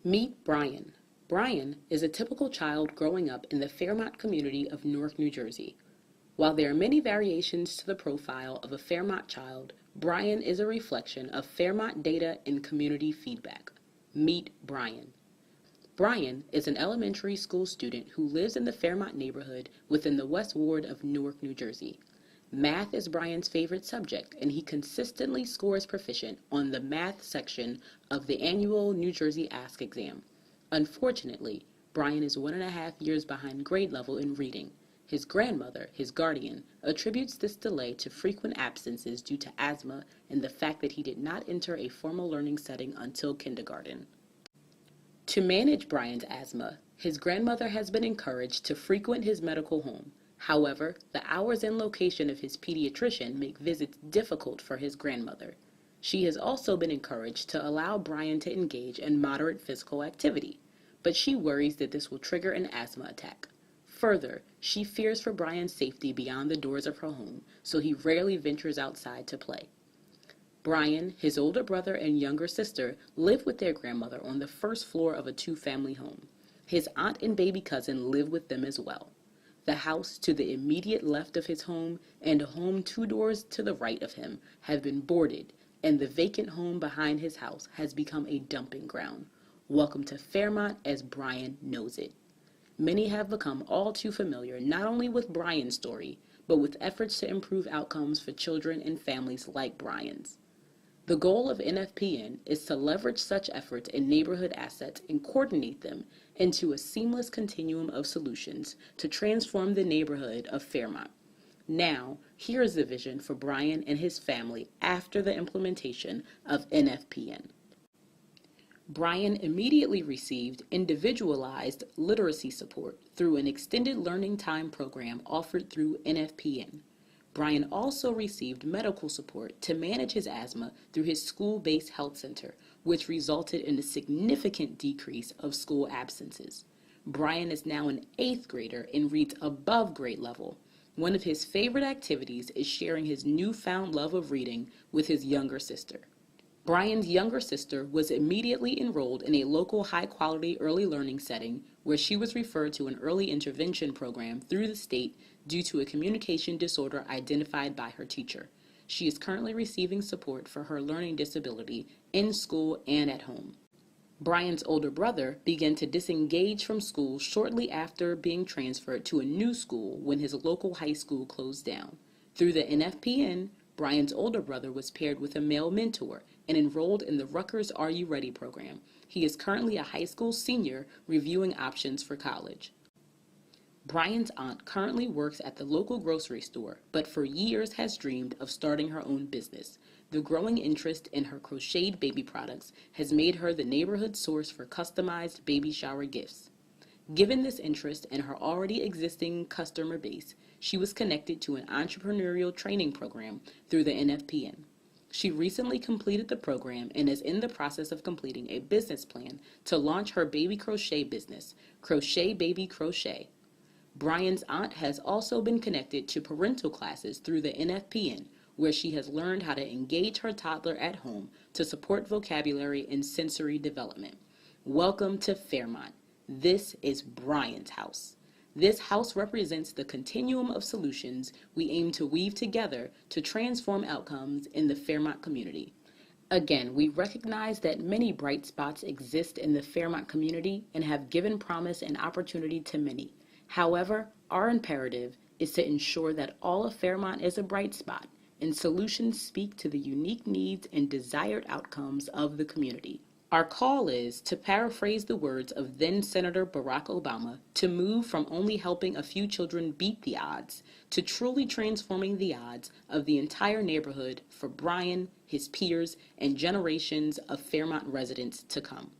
Meet Bryan. Bryan is a typical child growing up in the Fairmount community of Newark, New Jersey. While there are many variations to the profile of a Fairmount child, Bryan is a reflection of Fairmount data and community feedback. Meet Bryan. Bryan is an elementary school student who lives in the Fairmount neighborhood within the West Ward of Newark, New Jersey. Math is Bryan's favorite subject, and he consistently scores proficient on the math section of the annual New Jersey Ask exam. Unfortunately, Bryan is 1.5 years behind grade level in reading. His grandmother, his guardian, attributes this delay to frequent absences due to asthma and the fact that he did not enter a formal learning setting until kindergarten. To manage Bryan's asthma, his grandmother has been encouraged to frequent his medical home. However, the hours and location of his pediatrician make visits difficult for his grandmother. She has also been encouraged to allow Bryan to engage in moderate physical activity, but she worries that this will trigger an asthma attack. Further, she fears for Bryan's safety beyond the doors of her home, so he rarely ventures outside to play. Bryan, his older brother, and younger sister live with their grandmother on the first floor of a two-family home. His aunt and baby cousin live with them as well. The house to the immediate left of his home and a home 2 doors to the right of him have been boarded, and the vacant home behind his house has become a dumping ground. Welcome to Fairmount as Bryan knows it. Many have become all too familiar not only with Bryan's story, but with efforts to improve outcomes for children and families like Bryan's. The goal of NFPN is to leverage such efforts and neighborhood assets and coordinate them into a seamless continuum of solutions to transform the neighborhood of Fairmount. Now, here is the vision for Bryan and his family after the implementation of NFPN. Bryan immediately received individualized literacy support through an extended learning time program offered through NFPN. Bryan also received medical support to manage his asthma through his school-based health center, which resulted in a significant decrease of school absences. Bryan is now an 8th grader and reads above grade level. One of his favorite activities is sharing his newfound love of reading with his younger sister. Bryan's younger sister was immediately enrolled in a local high-quality early learning setting where she was referred to an early intervention program through the state due to a communication disorder identified by her teacher. She is currently receiving support for her learning disability in school and at home. Bryan's older brother began to disengage from school shortly after being transferred to a new school when his local high school closed down. Through the NFPN, Bryan's older brother was paired with a male mentor and enrolled in the Rutgers Are You Ready program. He is currently a high school senior reviewing options for college. Bryan's aunt currently works at the local grocery store, but for years has dreamed of starting her own business. The growing interest in her crocheted baby products has made her the neighborhood source for customized baby shower gifts. Given this interest in her already existing customer base, she was connected to an entrepreneurial training program through the NFPN. She recently completed the program and is in the process of completing a business plan to launch her baby crochet business, Crochet Baby Crochet. Bryan's aunt has also been connected to parental classes through the NFPN, where she has learned how to engage her toddler at home to support vocabulary and sensory development. Welcome to Fairmount. This is Bryan's house. This house represents the continuum of solutions we aim to weave together to transform outcomes in the Fairmount community. Again, we recognize that many bright spots exist in the Fairmount community and have given promise and opportunity to many. However, our imperative is to ensure that all of Fairmount is a bright spot and solutions speak to the unique needs and desired outcomes of the community. Our call is, to paraphrase the words of then-Senator Barack Obama, to move from only helping a few children beat the odds to truly transforming the odds of the entire neighborhood for Bryan, his peers, and generations of Fairmount residents to come.